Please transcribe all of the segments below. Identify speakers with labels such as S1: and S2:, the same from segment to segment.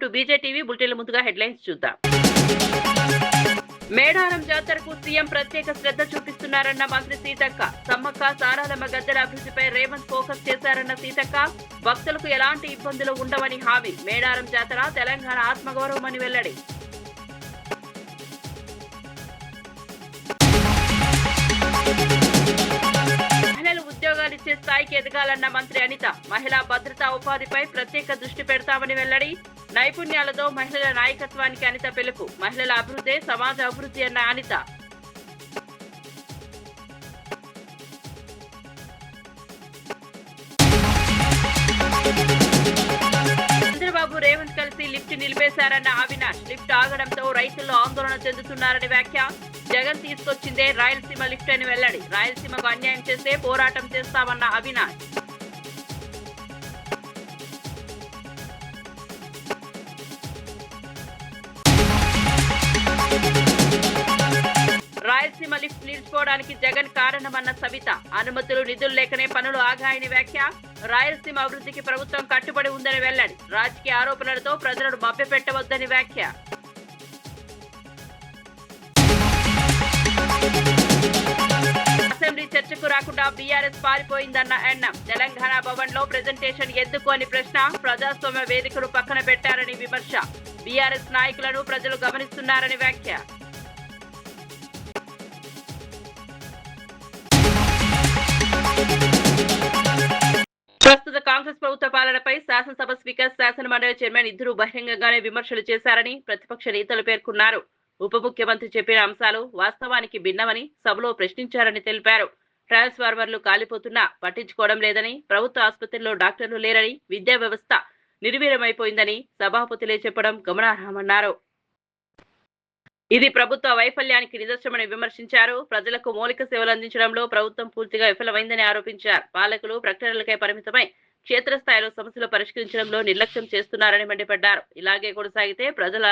S1: To బీజే TV బులెటిన్ల ముందుగా headlines చూద్దాం. మేడారం జాతరకు సీఎం ప్రత్యేక శ్రద్ధ చూపిస్తున్నారన్న మంత్రి సీతక్క. సమ్మక్క సారాలమ్మ గద్దెల అభివృద్ధిపై రేవంత్ ఫోకస్ చేశారన్న సీతక్క. భక్తులకు ఎలాంటి ఇబ్బందులు ఉండవని హామీ. మేడారం జాతర తెలంగాణ ఆత్మగౌరవమని వెల్లడి. మహిళలు ఉద్యోగాలిచ్చే స్థాయికి ఎదగాలన్న మంత్రి అనిత. మహిళా భద్రతా ఉపాధిపై ప్రత్యేక దృష్టి పెడతామని వెల్లడి. నైపుణ్యాలతో మహిళల నాయకత్వానికి అనిత పిలుపు. మహిళల అభివృద్ధి సమాజ అభివృద్ధి అన్న అనిత. చంద్రబాబు రేవంత్ కలిసి లిఫ్ట్ నిలిపేశారన్న అవినాష్. లిఫ్ట్ ఆగడంతో రైతుల్లో ఆందోళన చెందుతున్నారని వ్యాఖ్య. జగన్ తీసుకొచ్చిందే రాయలసీమ లిఫ్ట్ అని వెల్లడి. రాయలసీమకు అన్యాయం చేస్తే పోరాటం చేస్తామన్న అవినాష్. రాయలసీమ లిఫ్ట్ నిలిచిపోవడానికి జగన్ కారణమన్న సవిత. అనుమతులు నిధులు లేకనే పనులు ఆగాయని వ్యాఖ్య. రాయలసీమ అభివృద్ధికి ప్రభుత్వం కట్టుబడి ఉందని వెల్లడి. రాజకీయ ఆరోపణలతో ప్రజలను మభ్యపెట్టవద్దని వ్యాఖ్య. అసెంబ్లీ చర్చకు రాకుండా బీఆర్ఎస్ పారిపోయిందన్న ఎన్ఎం. తెలంగాణ భవన్ లో ప్రెజెంటేషన్ ఎందుకు అని ప్రశ్న. ప్రజాస్వామ్య వేదికను పక్కన పెట్టారని విమర్శ. బీఆర్ఎస్ నాయకులను ప్రజలు గమనిస్తున్నారని వ్యాఖ్య. ప్రస్తుత కాంగ్రెస్ ప్రభుత్వ పాలనపై శాసనసభ స్పీకర్, శాసనమండలి చైర్మన్ ఇద్దరు బహిరంగంగానే విమర్శలు చేశారని ప్రతిపక్ష నేతలు పేర్కొన్నారు. ఉప ముఖ్యమంత్రి చెప్పిన అంశాలు వాస్తవానికి భిన్నమని సభలో ప్రశ్నించారని తెలిపారు. ట్రాన్స్ఫార్మర్లు కాలిపోతున్నా పట్టించుకోవడం లేదని, ప్రభుత్వ ఆసుపత్రిలో డాక్టర్లు లేరని, విద్యా వ్యవస్థ నిర్వీర్యమైపోయిందని సభాపతులే చెప్పడం గమనార్హమన్నారు. ఇది ప్రభుత్వ వైఫల్యానికి నిదర్శనమని విమర్శించారు. ప్రజలకు మౌలిక సేవలు అందించడంలో ప్రభుత్వం పూర్తిగా విఫలమైందని ఆరోపించారు. పాలకులు ప్రకటనలకే పరిమితమై క్షేత్రస్థాయిలో సమస్యలు పరిష్కరించడంలో నిర్లక్ష్యం చేస్తున్నారని మండిపడ్డారు. ఇలాగే కొనసాగితే ప్రజల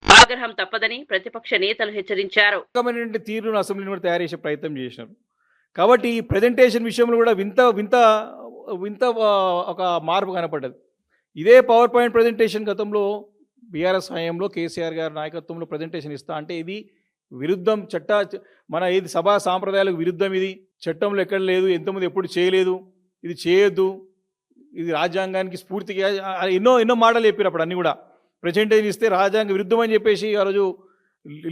S1: ఆగ్రహం తప్పదని ప్రతిపక్ష నేతలు హెచ్చరించారు.
S2: తీరును అసెంబ్లీని తయారు చేసే ప్రయత్నం చేసినారు. కాబట్టి ఈ ప్రెజెంటేషన్ విషయంలో కూడా వింత వింత వింత ఒక మార్పు కనపడ్డది. ఇదే పవర్ పాయింట్ ప్రెజెంటేషన్ గతంలో బీఆర్ఎస్ హయాంలో కేసీఆర్ గారి నాయకత్వంలో ప్రజెంటేషన్ ఇస్తా అంటే ఇది విరుద్ధం, మన ఇది సభా సాంప్రదాయాలకు విరుద్ధం, ఇది చట్టంలో ఎక్కడ లేదు, ఎంతమంది ఎప్పుడు చేయలేదు, ఇది చేయొద్దు, ఇది రాజ్యాంగానికి స్ఫూర్తిగా ఎన్నో ఎన్నో మాటలు చెప్పారు. అప్పుడు అన్నీ కూడా ప్రజెంటేషన్ ఇస్తే రాజ్యాంగ విరుద్ధం అని చెప్పేసి ఆ రోజు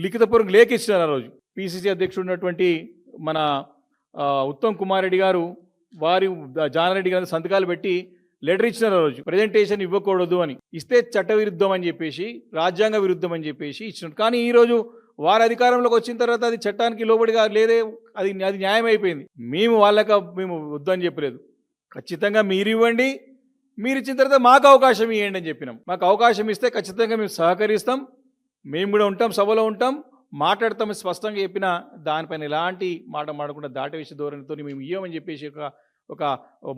S2: లిఖితపూర్వక లేఖ ఇచ్చినారు. ఆ రోజు పిసిసి అధ్యక్షుడు ఉన్నటువంటి మన ఉత్తమ్ కుమార్ రెడ్డి గారు వారి జానారెడ్డి గారి సంతకాలు పెట్టి లెటర్ ఇచ్చినారు. ఆ రోజు ప్రజెంటేషన్ ఇవ్వకూడదు అని, ఇస్తే చట్ట విరుద్ధం అని చెప్పేసి, రాజ్యాంగ విరుద్ధం అని చెప్పేసి ఇచ్చినారు. కానీ ఈరోజు వారి అధికారంలోకి వచ్చిన తర్వాత అది చట్టానికి లోబడిగా లేదే, అది న్యాయం అయిపోయింది. మేము వద్దని చెప్పలేదు, ఖచ్చితంగా మీరు ఇవ్వండి, మీరు ఇచ్చిన తర్వాత మాకు అవకాశం ఇవ్వండి అని చెప్పినాం. మాకు అవకాశం ఇస్తే ఖచ్చితంగా మేము సహకరిస్తాం, మేము కూడా ఉంటాం, సభలో ఉంటాం, మాట్లాడతాం స్పష్టంగా చెప్పిన దానిపైన ఎలాంటి మాట మాడకుండా దాటవేసే ధోరణితో మేము ఇవ్వమని చెప్పేసి ఒక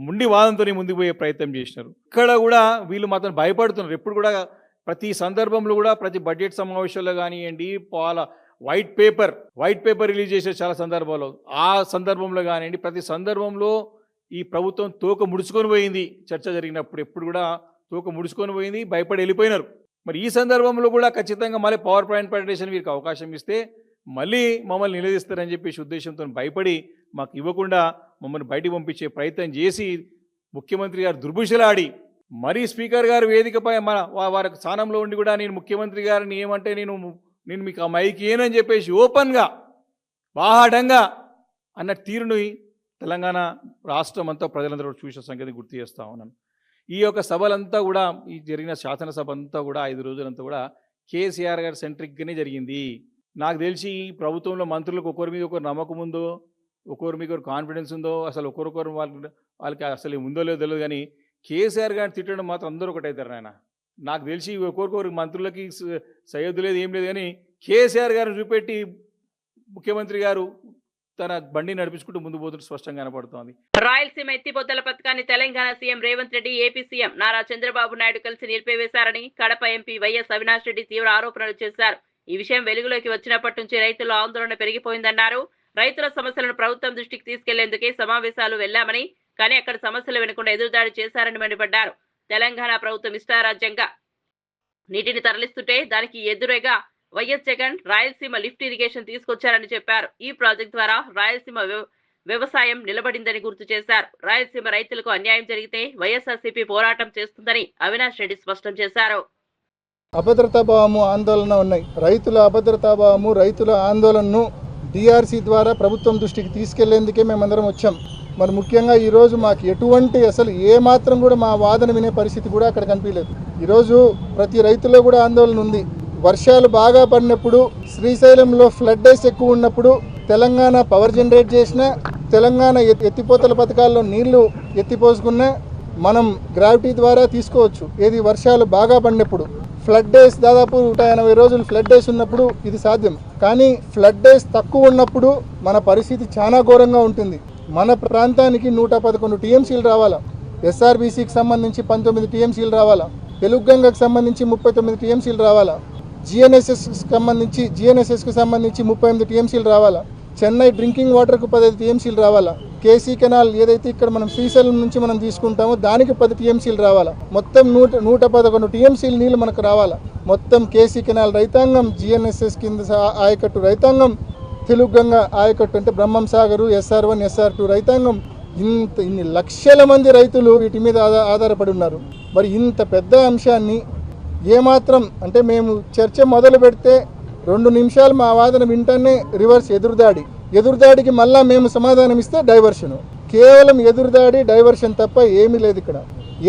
S2: ముండి వాదంతో ముందుకు పోయే ప్రయత్నం చేసినారు. ఇక్కడ కూడా వీళ్ళు మాత్రం భయపడుతున్నారు. ఎప్పుడు కూడా ప్రతి సందర్భంలో కూడా ప్రతి బడ్జెట్ సమావేశాల్లో కానివ్వండి, వైట్ పేపర్ రిలీజ్ చేసే చాలా సందర్భాల్లో, ఆ సందర్భంలో కానివ్వండి, ప్రతి సందర్భంలో ఈ ప్రభుత్వం తోక ముడుచుకొని పోయింది. చర్చ జరిగినప్పుడు ఎప్పుడు కూడా తోక ముడుచుకొని పోయింది, భయపడి వెళ్ళిపోయినారు. మరి ఈ సందర్భంలో కూడా ఖచ్చితంగా మళ్ళీ పవర్ పాయింట్ ప్రజెంటేషన్ వీరికి అవకాశం ఇస్తే మళ్ళీ మమ్మల్ని నిలదీస్తారని చెప్పేసి ఉద్దేశంతో భయపడి మాకు ఇవ్వకుండా మమ్మల్ని బయటికి పంపించే ప్రయత్నం చేసి ముఖ్యమంత్రి గారు దుర్భుషలాడి మరీ స్పీకర్ గారు వేదికపై వారి స్థానంలో ఉండి కూడా నేను ముఖ్యమంత్రి గారిని ఏమంటే నేను మీకు ఆ మైక్ ఏనని చెప్పేసి ఓపెన్గా బాహాటంగా అన్న తీరును తెలంగాణ రాష్ట్రం అంతా ప్రజలందరూ చూసిన సంగతి గుర్తు చేస్తూ ఉన్నాను. ఈ యొక్క సభలంతా కూడా, ఈ జరిగిన శాసనసభ అంతా కూడా 5 రోజులంతా కూడా కేసీఆర్ గారు సెంట్రిక్గానే జరిగింది. నాకు తెలిసి ఈ ప్రభుత్వంలో మంత్రులకు ఒకరి మీద ఒకరు నమ్మకం ఉందో, ఒకరి మీద ఒకరు కాన్ఫిడెన్స్ ఉందో, అసలు ఒకరొకరు వాళ్ళకి అసలు ఉందో లేదో తెలియదు. కానీ కేసీఆర్ గారిని తిట్టడం మాత్రం అందరూ ఒకటవుతారు. ఆయన నాకు తెలిసి ఒకరికొకరు మంత్రులకి సయ్యద్దు లేదు, ఏం లేదు. కానీ కేసీఆర్ గారిని చూపెట్టి ముఖ్యమంత్రి గారు తన బండి నడిపించుకుంటూ ముందు పోతుంటే స్పష్టంగా కనపడుతోంది.
S1: రాయలసీమ ఎత్తిపోతల పథకాన్ని Telangana CM Revanth Reddy, AP CM Nara Chandrababu Naidu కలిసి నిలిపివేశారని కడప ఎంపీ వైఎస్ అవినాష్ రెడ్డి తీవ్ర ఆరోపణలు చేశారు. ఈ విషయం వెలుగులోకి వచ్చినప్పటి నుంచి రైతుల ఆందోళన పెరిగిపోయిందన్నారు. రైతుల సమస్యలను ప్రభుత్వం దృష్టికి తీసుకెళ్లేందుకే సమావేశాలు వెళ్లామని, కానీ అక్కడ సమస్యలు వినకుండా ఎదురుదాడి చేశారని మండిపడ్డారు. తెలంగాణ ప్రభుత్వం ఇష్టారాజ్యంగా నీటిని తరలిస్తుంటే దానికి ఎదురుగా వైఎస్ జగన్ రాయలసీమ లిఫ్ట్ ఇరిగేషన్ తీసుకొచ్చారని చెప్పారు. ఈ ప్రాజెక్ట్ ద్వారా రాయలసీమ వ్యవసాయం నిలబడిందని గుర్తు చేశారు. రాయలసీమ రైతులకు అన్యాయం జరిగితే వైఎస్ఆర్సీపీ పోరాటం చేస్తుందని అవినాష్ రెడ్డి స్పష్టం చేశారు.
S3: అభద్రతాభావము ఆందోళన ఉన్నాయి. రైతుల అభద్రతాభావము, రైతుల ఆందోళనను డిఆర్సీ ద్వారా ప్రభుత్వం దృష్టికి తీసుకెళ్లేందుకే మేమందరం వచ్చాం. మరి ముఖ్యంగా ఈరోజు మాకు ఎటువంటి అసలు ఏమాత్రం కూడా మా వాదన వినే పరిస్థితి కూడా అక్కడ కనిపించలేదు. ఈరోజు ప్రతి రైతులో కూడా ఆందోళన ఉంది. వర్షాలు బాగా పడినప్పుడు, శ్రీశైలంలో ఫ్లడ్ డేస్ ఎక్కువ ఉన్నప్పుడు తెలంగాణ పవర్ జనరేట్ చేసిన, తెలంగాణ ఎత్తిపోతల పథకాల్లో నీళ్లు ఎత్తిపోసుకున్న మనం గ్రావిటీ ద్వారా తీసుకోవచ్చు. ఏది వర్షాలు బాగా పడినప్పుడు ఫ్లడ్ డేస్ దాదాపు 180 రోజులు ఫ్లడ్ డేస్ ఉన్నప్పుడు ఇది సాధ్యం. కానీ ఫ్లడ్ డేస్ తక్కువ ఉన్నప్పుడు మన పరిస్థితి చాలా ఘోరంగా ఉంటుంది. మన ప్రాంతానికి 111 టీఎంసీలు రావాలా, ఎస్ఆర్బీసీకి సంబంధించి 19 టీఎంసీలు రావాలా, తెలుగుగంగకు సంబంధించి 39 టీఎంసీలు రావాలా, జిఎన్ఎస్ఎస్కి సంబంధించి 38 టీఎంసీలు రావాలా, చెన్నై డ్రింకింగ్ వాటర్కు 15 టీఎంసీలు రావాలా, కేసీ కెనాల్ ఏదైతే ఇక్కడ మనం శ్రీశైలం నుంచి మనం తీసుకుంటామో దానికి 10 టీఎంసీలు రావాలా, మొత్తం 111 టీఎంసీలు నీళ్ళు మనకు రావాలా. మొత్తం కేసీ కెనాల్ రైతాంగం, జిఎన్ఎస్ఎస్ కింద ఆయకట్టు రైతాంగం, తెలుగుగంగ ఆయకట్టు అంటే బ్రహ్మం సాగరు, SR1, SR2 రైతాంగం, ఇన్ని లక్షల మంది రైతులు వీటి మీద ఆధారపడి ఉన్నారు. మరి ఇంత పెద్ద అంశాన్ని ఏమాత్రం అంటే మేము చర్చ మొదలు పెడితే 2 నిమిషాలు మా వాదన వింటనే రివర్స్ ఎదురుదాడికి మళ్ళా మేము సమాధానం ఇస్తే డైవర్షను. కేవలం ఎదురుదాడి, డైవర్షన్ తప్ప ఏమీ లేదు. ఇక్కడ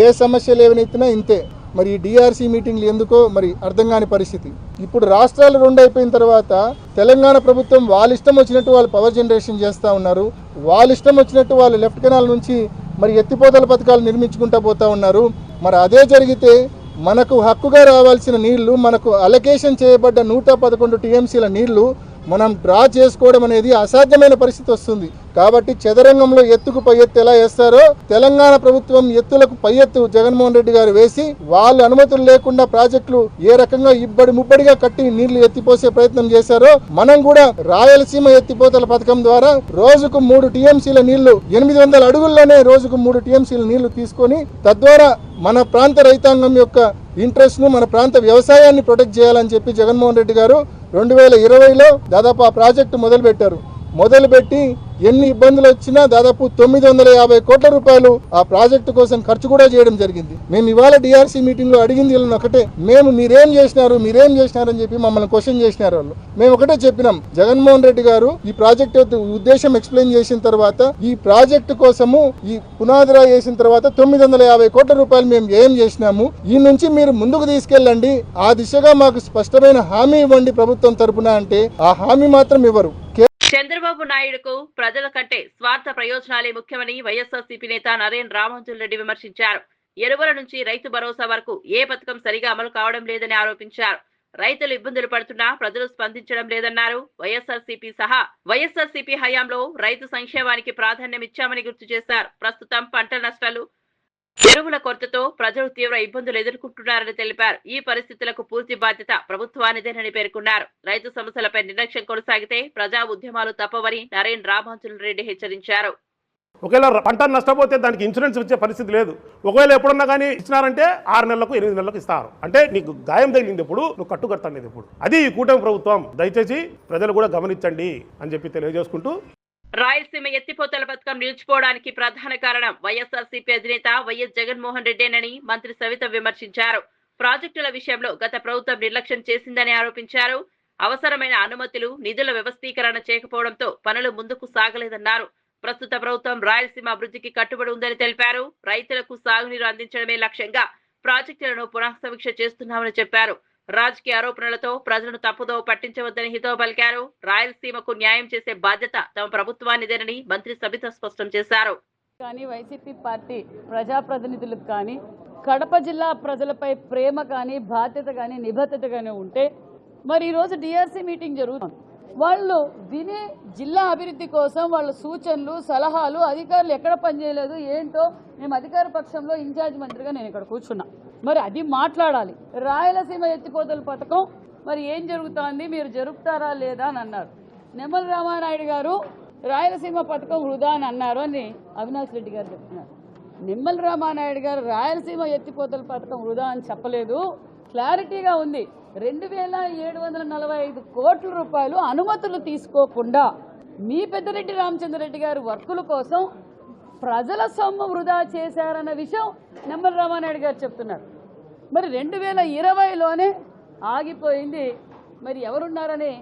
S3: ఏ సమస్యలు ఏవనెత్తినా ఇంతే. మరి ఈ డిఆర్సీ మీటింగ్లు ఎందుకో మరి అర్థం కాని పరిస్థితి. ఇప్పుడు రాష్ట్రాలు 2 అయిపోయిన తర్వాత తెలంగాణ ప్రభుత్వం వాళ్ళ ఇష్టం వచ్చినట్టు వాళ్ళు పవర్ జనరేషన్ చేస్తూ ఉన్నారు. వాళ్ళ ఇష్టం వచ్చినట్టు వాళ్ళు లెఫ్ట్ కెనాల్ నుంచి మరి ఎత్తిపోతల పథకాలు నిర్మించుకుంటూ పోతూ ఉన్నారు. మరి అదే జరిగితే మనకు హక్కుగా రావాల్సిన నీళ్లు, మనకు అలొకేషన్ చేయబడ్డ 111 టీఎంసీల నీళ్లు మనం డ్రా చేసుకోవడం అనేది అసాధ్యమైన పరిస్థితి వస్తుంది. కాబట్టి చదరంగంలో ఎత్తుకు పై ఎత్తు ఎలా వేస్తారో తెలంగాణ ప్రభుత్వం ఎత్తులకు పై ఎత్తు జగన్మోహన్ రెడ్డి గారు వేసి వాళ్ళు అనుమతులు లేకుండా ప్రాజెక్టులు ఏ రకంగా ముబ్బడిగా కట్టి నీళ్లు ఎత్తిపోసే ప్రయత్నం చేశారో మనం కూడా రాయలసీమ ఎత్తిపోతల పథకం ద్వారా రోజుకు 3 టీఎంసీల నీళ్లు 800 అడుగుల్లోనే రోజుకు 3 టీఎంసీల నీళ్లు తీసుకొని తద్వారా మన ప్రాంత రైతాంగం యొక్క ఇంట్రెస్ట్ ను, మన ప్రాంత వ్యవసాయాన్ని ప్రొటెక్ట్ చేయాలని చెప్పి జగన్మోహన్ రెడ్డి గారు 2020లో దాదాపు ఆ ప్రాజెక్టు మొదలుపెట్టి ఎన్ని ఇబ్బందులు వచ్చినా దాదాపు 950 కోట్ల రూపాయలు ఆ ప్రాజెక్టు కోసం ఖర్చు కూడా చేయడం జరిగింది. మేము ఇవాళ డిఆర్సీ మీటింగ్ లో అడిగింది ఒకటే, మీరేం చేసినారు అని చెప్పి మమ్మల్ని క్వశ్చన్ చేసినారు వాళ్ళు. మేము ఒకటే చెప్పినాం, జగన్మోహన్ రెడ్డి గారు ఈ ప్రాజెక్ట్ ఉద్దేశం ఎక్స్ప్లెయిన్ చేసిన తర్వాత ఈ ప్రాజెక్టు కోసము ఈ పునాదిరా వేసిన తర్వాత 950 కోట్ల రూపాయలు మేము ఏం చేసినాము, ఈ నుంచి మీరు ముందుకు తీసుకెళ్ళండి, ఆ దిశగా మాకు స్పష్టమైన హామీ ఇవ్వండి ప్రభుత్వం తరపున అంటే ఆ హామీ మాత్రం ఇవ్వరు.
S1: చంద్రబాబు నాయుడుకు ప్రజల కంటే స్వార్థ ప్రయోజనాలే ముఖ్యమని వైఎస్ఆర్సీపీ నేత నరేన్ రామోజన్ రెడ్డి విమర్శించారు. ఎరువుల నుంచి రైతు భరోసా వరకు ఏ పథకం సరిగా అమలు కావడం లేదని ఆరోపించారు. రైతులు ఇబ్బందులు పడుతున్నా ప్రజలు స్పందించడం లేదన్నారు. వైఎస్ఆర్సీపీ హయాంలో రైతు సంక్షేమానికి ప్రాధాన్యం ఇచ్చామని గుర్తు చేశారు. ప్రస్తుతం పంట నష్టాలు, ఎరువుల కొరతతో ప్రజలు తీవ్ర ఇబ్బందులు ఎదుర్కొంటున్నారని తెలిపారు. ఈ పరిస్థితులకు పూర్తి బాధ్యత ప్రభుత్వానిదేనని పేర్కొన్నారు. రైతు సమస్యలపై నిర్లక్ష్యం కొనసాగితే ప్రజా ఉద్యమాలు తప్పవని నరేన్ రామోజన్ రెడ్డి హెచ్చరించారు.
S4: ఒకవేళ పంట నష్టపోతే దానికి ఇన్సూరెన్స్ వచ్చే పరిస్థితి లేదు. ఒకవేళ ఎప్పుడన్నా కానీ ఇచ్చినారంటే 6 నెలలకు 8 నెలలకు ఇస్తారు. అంటే నీకు గాయం తగిలింది ఎప్పుడు, నువ్వు కట్టుకడతానేది ఎప్పుడు. అది ఈ కూటమి ప్రభుత్వం. దయచేసి ప్రజలు కూడా గమనించండి అని చెప్పి తెలియజేసుకుంటూ,
S1: రాయలసీమ ఎత్తిపోతల పథకం నిలిచిపోవడానికి ప్రధాన కారణం వైఎస్ఆర్సీపీ అధినేత వైఎస్ జగన్మోహన్ రెడ్డేనని మంత్రి సవిత విమర్శించారు. ప్రాజెక్టుల విషయంలో గత ప్రభుత్వం నిర్లక్ష్యం చేసిందని ఆరోపించారు. అవసరమైన అనుమతులు, నిధుల వ్యవస్థీకరణ చేయకపోవడంతో పనులు ముందుకు సాగలేదన్నారు. ప్రస్తుత ప్రభుత్వం రాయలసీమ అభివృద్ధికి కట్టుబడి ఉందని తెలిపారు. రైతులకు సాగునీరు అందించడమే లక్ష్యంగా ప్రాజెక్టులను పునఃసమీక్ష చేస్తున్నామని చెప్పారు. రాజకీయ ఆరోపణలతో ప్రజలను తప్పుదోవ పట్టించవద్దని హితవు పలికారు. రాయలసీమకు న్యాయం చేసే బాధ్యత తమ ప్రభుత్వానిదేనని మంత్రి సబిత స్పష్టం చేశారు.
S5: కానీ వైసీపీ పార్టీ ప్రజాప్రతినిధులకు కానీ కడప జిల్లా ప్రజలపై ప్రేమ కానీ బాధ్యత కానీ నిబద్ధత కానీ ఉంటే మరి ఈరోజు డిఆర్సీ మీటింగ్ జరుగుతుంది. వాళ్ళు విని జిల్లా అభివృద్ధి కోసం వాళ్ళ సూచనలు, సలహాలు, అధికారులు ఎక్కడ పనిచేయలేదు ఏంటో మేము అధికార పక్షంలో ఇన్ఛార్జ్ మంత్రిగా నేను ఇక్కడ కూర్చున్నా. మరి అది మాట్లాడాలి. రాయలసీమ ఎత్తిపోతల పథకం మరి ఏం జరుగుతోంది, మీరు జరుపుతారా లేదా అని అన్నారు. నిమ్మల రామానాయుడు గారు రాయలసీమ పథకం వృధా అని అన్నారు అని అవినాష్ రెడ్డి గారు చెప్తున్నారు. నిమ్మల రామానాయుడు గారు రాయలసీమ ఎత్తిపోతల పథకం వృధా అని చెప్పలేదు. క్లారిటీగా ఉంది. 2,745 కోట్ల రూపాయలు అనుమతులు తీసుకోకుండా మీ పెద్దిరెడ్డి రామచంద్రరెడ్డి గారు వర్కుల కోసం ప్రజల సొమ్ము వృధా చేశారన్న విషయం నిమ్మల రామానాయుడు గారు చెప్తున్నారు. మరి 2020లోనే ఆగిపోయింది. మరి ఎవరున్నారని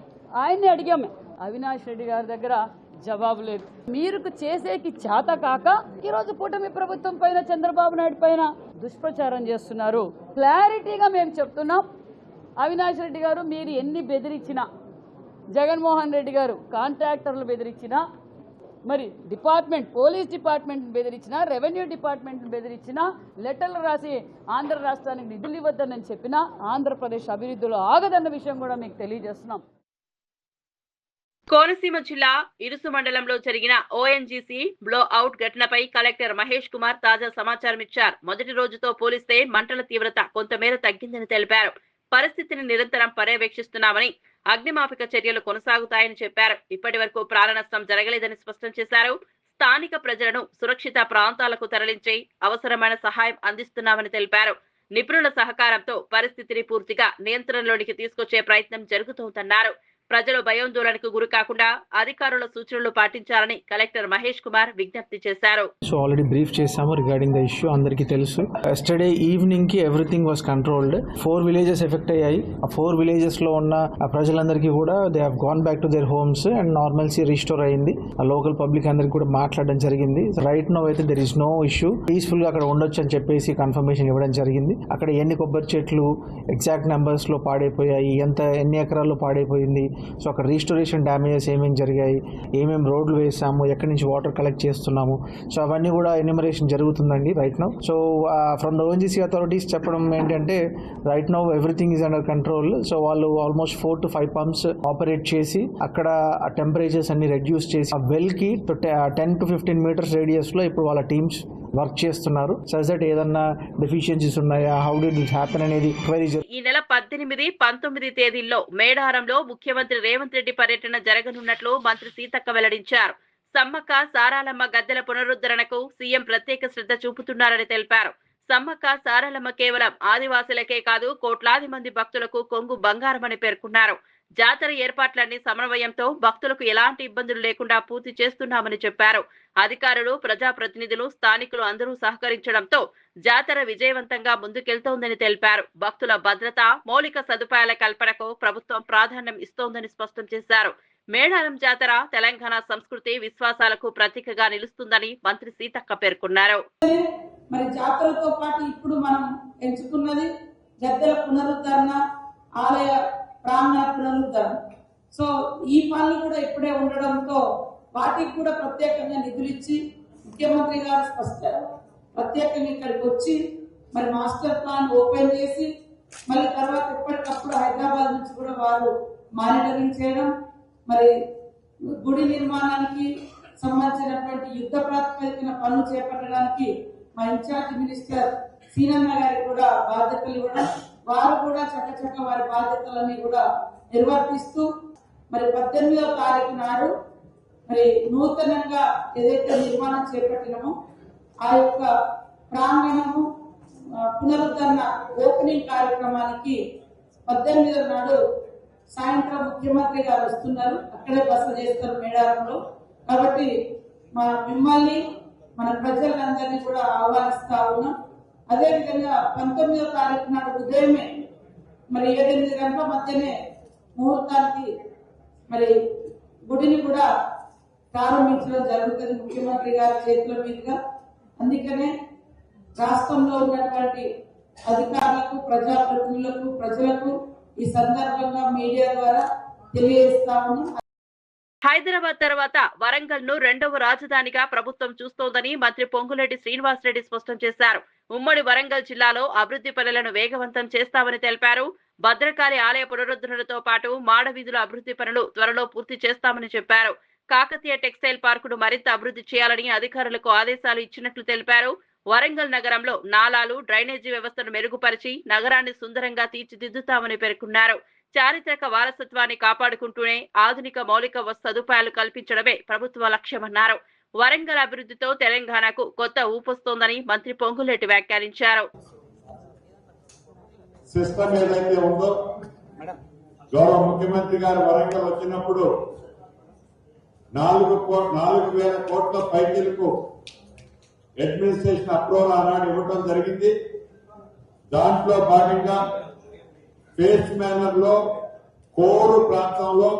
S5: ఆయన్ని అడిగాము. అవినాష్ రెడ్డి గారి దగ్గర జవాబు లేదు. మీరు చేసేకి చేత కాక ఈరోజు కూటమి ప్రభుత్వం పైన, చంద్రబాబు నాయుడు పైన దుష్ప్రచారం చేస్తున్నారు. క్లారిటీగా మేము చెప్తున్నాం. అవినాష్ రెడ్డి గారు మీరు ఎన్ని బెదిరించినా, జగన్మోహన్ రెడ్డి గారు కాంట్రాక్టర్లు బెదిరించినా, మరి పోలీస్ డిపార్ట్మెంట్ బెదిరించినా, రెవెన్యూ డిపార్ట్మెంట్ బెదిరించినా, లెటర్లు రాసి ఆంధ్ర రాష్ట్రానికి నిధులు ఇవ్వద్దని చెప్పినా ఆంధ్రప్రదేశ్ అభివృద్ధిలో ఆగదన్న విషయం కూడా మీకు తెలియజేస్తున్నాం.
S1: కోనసీమ జిల్లా ఇరుసు మండలంలో జరిగిన ఓఎన్జీసీ బ్లో అవుట్ ఘటనపై కలెక్టర్ మహేష్ కుమార్ తాజా సమాచారం ఇచ్చారు. మొదటి రోజుతో పోలిస్తే మంటల తీవ్రత కొంతమేర తగ్గిందని తెలిపారు. పరిస్థితిని నిరంతరం పర్యవేక్షిస్తున్నామని, అగ్నిమాపక చర్యలు కొనసాగుతాయని చెప్పారు. ఇప్పటి వరకు ప్రాణ నష్టం జరగలేదని స్పష్టం చేశారు. స్థానిక ప్రజలను సురక్షిత ప్రాంతాలకు తరలించి అవసరమైన సహాయం అందిస్తున్నామని తెలిపారు. నిపుణుల సహకారంతో పరిస్థితిని పూర్తిగా నియంత్రణలోనికి తీసుకొచ్చే ప్రయత్నం జరుగుతోందన్నారు. ప్రజలు భయాందోళనకు గురి కాకుండా అధికారుల సూచనలు పాటించాలని కలెక్టర్ మహేష్ కుమార్ విజ్ఞప్తి చేశారు.
S6: సో ఆల్రెడీ బ్రీఫ్ చేశాము రిగార్డింగ్ ద ఇష్యూ. అందరికీ తెలుసు, ఎస్టర్డే ఈవినింగ్ కి everything was controlled. 4 villages affected అయ్యాయి. ఆ 4 విలేజెస్ లో ఉన్న ప్రజలందరికీ కూడా they have gone back to their homes and normalcy restore అయింది. ఆ లోకల్ పబ్లిక్ అందరికి కూడా మాట్లాడడం జరిగింది. రైట్ నౌ అయితే there is no issue. Peaceful గా అక్కడ ఉండొచ్చు అని చెప్పేసి కన్ఫర్మేషన్ ఇవ్వడం జరిగింది. అక్కడ ఎన్ని కొబ్బరి చెట్లు ఎగ్జాక్ట్ నెంబర్స్ లో పాడైపోయాయి, ఎన్ని ఎకరాల్లో పాడైపోయింది, సో అక్కడ రీస్టోరేషన్ డ్యామేజెస్ ఏమేమి జరిగాయి, ఏమేమి రోడ్లు వేసాము, ఎక్కడి నుంచి వాటర్ కలెక్ట్ చేస్తున్నాము, సో అవన్నీ కూడా ఎన్యూమరేషన్ జరుగుతుందండి right now. So from the ONGC authorities చెప్పడం ఏంటంటే right now everything is under control. So వాళ్ళు ఆల్మోస్ట్ 4 to 5 పంప్స్ ఆపరేట్ చేసి అక్కడ టెంపరేచర్స్ అన్ని రెడ్యూస్ చేసి ఆ వెల్ కి 10 to 15 మీటర్స్ రేడియస్ లో ఇప్పుడు వాళ్ళ టీమ్స్ వర్క్ చేస్తున్నారు. సజ్ దట్ ఏదన్నా డెఫిషియన్సీస్ ఉన్నాయా, హౌ డిడ్ ఇట్ హ్యాపెన్ అనేది క్వైరీ.
S1: ఈ నెల 18, 19 తేదీల్లో మేడారంలో ముఖ్యమంత్రి రేవంత్ రెడ్డి పర్యటన జరగనున్నట్లు మంత్రి సీతక్క వెల్లడించారు. సమ్మక్క సారాలమ్మ గద్దెల పునరుద్ధరణకు సీఎం ప్రత్యేక శ్రద్ధ చూపుతున్నారని తెలిపారు. సమ్మక్క సారాలమ్మ కేవలం ఆదివాసులకే కాదు, కోట్లాది మంది భక్తులకు కొంగు బంగారమని పేర్కొన్నారు. జాతర ఏర్పాట్లన్నీ సమన్వయంతో భక్తులకు ఎలాంటి ఇబ్బందులు లేకుండా పూర్తి చేస్తున్నామని చెప్పారు. అధికారులు, ప్రజాప్రతినిధులు, స్థానికులు అందరూ సహకరించడంతో జాతర విజయవంతంగా ముందుకెళ్తోందని తెలిపారు. భక్తుల భద్రత, మౌలిక సదుపాయాల కల్పనకు ప్రభుత్వం ప్రాధాన్యం ఇస్తోందని స్పష్టం చేశారు. మేడారం జాతర తెలంగాణ సంస్కృతి, విశ్వాసాలకు ప్రతీకగా నిలుస్తుందని మంత్రి సీతక్క పేర్కొన్నారు.
S7: మరి జాతరతో పాటు ఇప్పుడు మనం ఎంచుకున్నది గద్దెల పునరుద్ధరణ, ఆలయ ప్రాంగణ పునరుద్ధరణ. సో ఈ పనులు కూడా ఇప్పుడే ఉండడంతో వాటికి కూడా ప్రత్యేకంగా నిధులు ఇచ్చి ముఖ్యమంత్రి గారు ప్రత్యేకంగా ఇక్కడికి వచ్చి మరి మాస్టర్ ప్లాన్ ఓపెన్ చేసి మళ్ళీ తర్వాత ఎప్పటికప్పుడు హైదరాబాద్ నుంచి కూడా వారు మానిటరింగ్ చేయడం, మరి గుడి నిర్మాణానికి సంబంధించినటువంటి యుద్ధ ప్రాతిపదికన పనులు చేపట్టడానికి మా ఇన్ఛార్జ్ మినిస్టర్ సీనన్న గారికి కూడా బాధ్యతలు ఇవ్వడం, వారు కూడా చక్కచక్క వారి బాధ్యతలన్నీ కూడా నిర్వర్తిస్తూ మరి 18వ తారీఖు నాడు మరి నూతనంగా ఏదైతే నిర్మాణం చేపట్టినామో ఆ యొక్క ప్రాంగణము పునరుద్ధరణ ఓపెనింగ్ కార్యక్రమానికి 18వ నాడు సాయంత్రం ముఖ్యమంత్రి గారు వస్తున్నారు. అక్కడే బస చేస్తారు మేడారంలో. కాబట్టి మిమ్మల్ని మన ప్రజలందరినీ కూడా ఆహ్వానిస్తా ఉన్నాం. అదేవిధంగా 19వ తారీఖు నాడు ఉదయమే మరి 7-8 గంటల మధ్యనే ముహూర్తానికి మరి గుడిని కూడా ప్రారంభించడం జరుగుతుంది ముఖ్యమంత్రి గారి చేతుల మీదుగా. అందుకనే రాష్ట్రంలో ఉన్నటువంటి అధికారులకు, ప్రజాప్రతినిధులకు, ప్రజలకు ఈ సందర్భంగా మీడియా ద్వారా తెలియజేస్తా ఉన్నాం.
S1: హైదరాబాద్ తర్వాత వరంగల్ ను 2వ రాజధానిగా ప్రభుత్వం చూస్తోందని మంత్రి పొంగులేటి శ్రీనివాసరెడ్డి స్పష్టం చేశారు. ఉమ్మడి వరంగల్ జిల్లాలో అభివృద్ధి పనులను వేగవంతం చేస్తామని తెలిపారు. భద్రకాళి ఆలయ పునరుద్ధరణతో పాటు మాడవీధుల అభివృద్ధి పనులు త్వరలో పూర్తి చేస్తామని చెప్పారు. కాకతీయ టెక్స్టైల్ పార్కును మరింత అభివృద్ధి చేయాలని అధికారులకు ఆదేశాలు ఇచ్చినట్లు తెలిపారు. వరంగల్ నగరంలో నాలాలు, డ్రైనేజీ వ్యవస్థను మెరుగుపరిచి నగరాన్ని సుందరంగా తీర్చిదిద్దుతామని పేర్కొన్నారు. చారిత్రక వారసత్వాన్ని కాపాడుకుంటూనే ఆధునిక మౌలిక సదుపాయాలు కల్పించడమే ప్రభుత్వ లక్ష్యమన్నారు. వరంగల్ అభివృద్ధితో తెలంగాణకు కొత్త ఊపొస్తోందని మంత్రి పొంగులేటి వ్యాఖ్యానించారు.
S8: సిస్టమ్ ఏదైతే ఉందో, గౌరవ ముఖ్యమంత్రి గారు వరంగల్ వచ్చినప్పుడు 4,000 కోట్ల పైచీలకు అడ్మినిస్ట్రేషన్ అప్రూవల్ ఆనాడు ఇవ్వడం జరిగింది. దాంట్లో భాగంగా ఫేస్ మేనర్ లో కోరు ప్రాంతంలో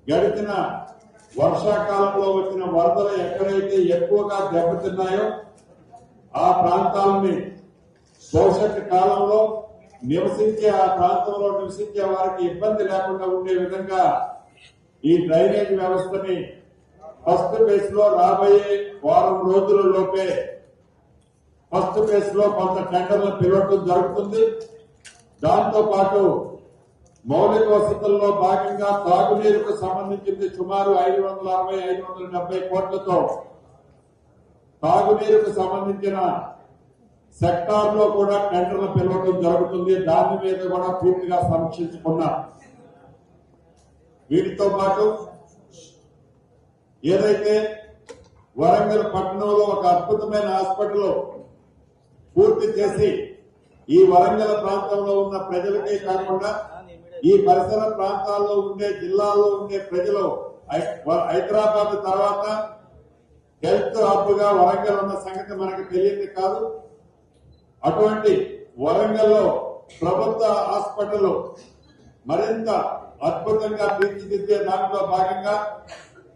S8: గడిచిన వర్షాకాలంలో వచ్చిన వరదలు ఎక్కడైతే ఎక్కువగా దెబ్బతిన్నాయో ఆ ప్రాంతాలని భవిష్యత్తు కాలంలో ఆ ప్రాంతంలో నివసించే వారికి ఇబ్బంది లేకుండా ఉండే విధంగా ఈ డ్రైనేజ్ వ్యవస్థని ఫస్ట్ ఫేజ్ లో రాబోయే వారం రోజుల లోపే ఫస్ట్ ఫేజ్ లో కొంత టెండర్లు పిలవడం జరుగుతుంది. దాంతో పాటు మౌలిక వసతుల్లో భాగంగా తాగునీరుకు సంబంధించింది సుమారు 560-570 కోట్లతో తాగునీరుకు సంబంధించిన సెక్టార్ లో కూడా టెండర్లు పిలవడం జరుగుతుంది. దాని మీద కూడా పూర్తిగా సమీక్షించుకున్నాం. వీటితో పాటు ఏదైతే వరంగల్ పట్టణంలో ఒక అద్భుతమైన హాస్పిటల్ పూర్తి చేసి ఈ వరంగల్ ప్రాంతంలో ఉన్న ప్రజలకే కాకుండా ఈ పరిసర ప్రాంతాల్లో ఉండే జిల్లాల్లో ఉండే ప్రజలు హైదరాబాద్ తర్వాత హెల్త్ హబ్ గా వరంగల్ ఉన్న సంగతి మనకు తెలియదు కాదు. అటువంటి వరంగల్లో ప్రభుత్వ హాస్పిటల్ మరింత అద్భుతంగా తీర్చిదిద్దే దాంట్లో భాగంగా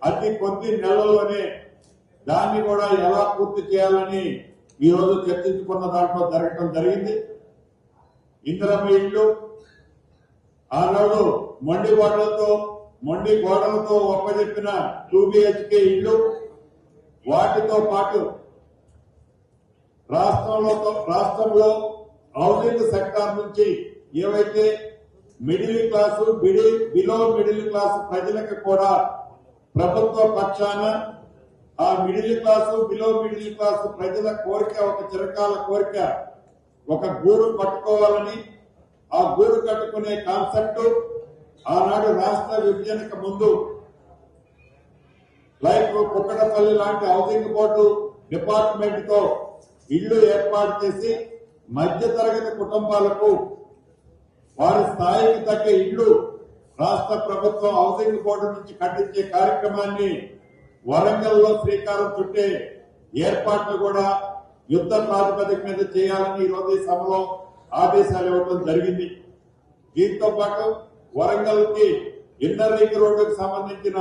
S8: అతి కొద్ది నెలల్లోనే దాన్ని కూడా ఎలా పూర్తి చేయాలని ఈ రోజు చర్చించుకున్న దాంట్లో జరగడం జరిగింది. ఇందిరమ్మ ఇల్లు ఆనాడు మొండి గోడలతో ఒప్పజెప్పిన 2 BHK ఇల్లు, వాటితో పాటు రాష్ట్రంలో హౌసింగ్ సెక్టార్ నుంచి ఏవైతే middle class below middle class ప్రజలకు కూడా ప్రభుత్వ పక్షాన ఆ middle class below middle class ప్రజల కోరిక, ఒక చిరకాల కోరిక, ఒక గూడు కట్టుకోవాలని, ఆ గూడు కట్టుకునే కాన్సెప్ట్ ఆనాడు రాష్ట్ర విభజనకు ముందు లైక్ కుక్కడపల్లి లాంటి హౌసింగ్ బోర్డు డిపార్ట్మెంట్ తో ఇళ్లు ఏర్పాటు చేసి మధ్యతరగతి కుటుంబాలకు వారి స్థాయికి తగ్గ ఇళ్లు రాష్ట్ర ప్రభుత్వం హౌసింగ్ బోర్డు నుంచి కట్టించే కార్యక్రమాన్ని వరంగల్లో శ్రీకారం చుట్టే ఏర్పాట్లు కూడా యుద్ధ ప్రాతిపదిక మీద చేయాలని ఈ రోజు ఈ సభలో ఆదేశాలు ఇవ్వడం జరిగింది. దీంతో పాటు వరంగల్ కి ఇన్నర్ రింగ్ రోడ్డుకు సంబంధించిన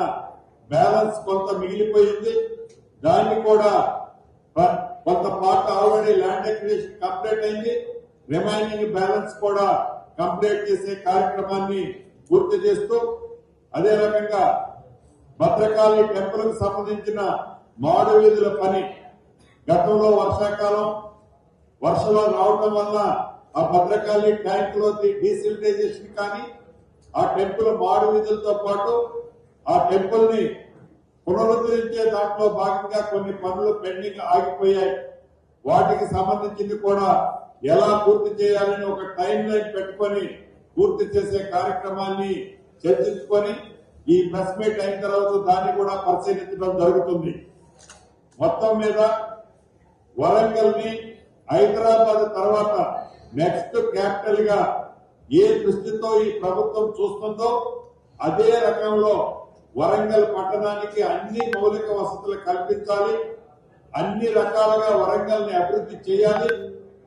S8: బ్యాలెన్స్ కొంత మిగిలిపోయింది. దాన్ని కూడా కొంత part already land acquisition complete అయింది. రిమైనింగ్ బ్యాలెన్స్ కూడా కంప్లీట్ చేసే కార్యక్రమాన్ని పూర్తి చేస్తూ, అదే రకంగా భద్రకాళి టెంపుల్ కు సంబంధించిన మాడు వీధుల పని గతంలో వర్షాకాలం వర్షాలు రావడం వల్ల ఆ భద్రకాళి ట్యాంక్ లో డీసిలిటైజేషన్ కానీ ఆ టెంపుల్ మాడు వీధులతో పాటు ఆ టెంపుల్ ని పునరుద్ధరించే దాంట్లో భాగంగా కొన్ని పనులు పెండింగ్ ఆగిపోయాయి. వాటికి సంబంధించింది కూడా ఎలా పూర్తి చేయాలని ఒక టైం లైన్ పెట్టుకొని పూర్తి చేసే కార్యక్రమాన్ని చర్చించుకొని ఈ ప్రెస్ మీట్ అయిన తర్వాత దాన్ని కూడా పరిశీలించడం జరుగుతుంది. మొత్తం మీద వరంగల్ ని హైదరాబాద్ తర్వాత నెక్స్ట్ క్యాపిటల్ గా ఏ దృష్టితో ఈ ప్రభుత్వం చూస్తుందో అదే రకంలో వరంగల్ పట్టణానికి అన్ని మౌలిక వసతులు కల్పించాలి, అన్ని రకాలుగా వరంగల్ ని అభివృద్ధి చేయాలి,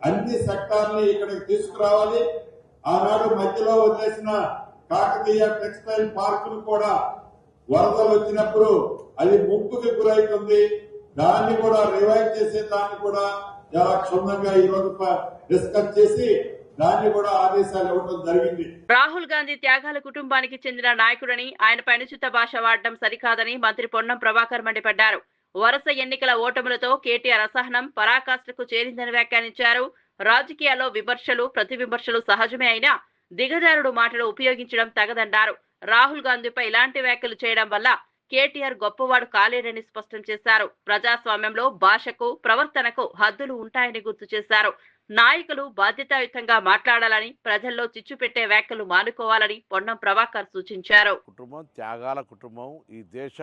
S8: అన్ని సెక్టార్ని ఇక్కడికి తీసుకురావాలి. ఆనాడు మధ్యలో వదిలేసిన కాకతీయ టెక్స్టైల్ పార్కులు కూడా వరదలు వచ్చినప్పుడు అది ముంపుకి గురవుతుంది. దాన్ని కూడా రివైవ్ చేసే దాన్ని కూడా చాలా క్షుణ్ణంగా ఈ రోజు డిస్కస్ చేసి దాన్ని కూడా ఆదేశాలు ఇవ్వడం జరిగింది.
S1: రాహుల్ గాంధీ త్యాగాల కుటుంబానికి చెందిన నాయకుడని, ఆయనపై అనుచిత భాష వాడడం సరికాదని మంత్రి పొన్నం ప్రభాకర్ మండిపడ్డారు. వరుస ఎన్నికల ఓటములతో కేటీఆర్ అసహనం పరాకాష్ఠకు చేరిందని వ్యాఖ్యానించారు. రాజకీయాల్లో విమర్శలు ప్రతి విమర్శలు సహజమే అయినా దిగజారుడు మాటలు ఉపయోగించడం తగదన్నారు. రాహుల్ గాంధీపై ఇలాంటి వ్యాఖ్యలు చేయడం వల్ల కేటీఆర్ గొప్పవాడు కాలేడని స్పష్టం చేశారు. ప్రజాస్వామ్యంలో భాషకు ప్రవర్తనకు హద్దులు ఉంటాయని గుర్తు చేశారు. నాయకులు బాధ్యతాయుతంగా మాట్లాడాలని, ప్రజల్లో చిచ్చు పెట్టే వ్యాఖ్యలు మానుకోవాలని పొన్నం ప్రభాకర్ సూచించారు.
S9: కుటుంబం త్యాగాల కుటుంబం. ఈ దేశ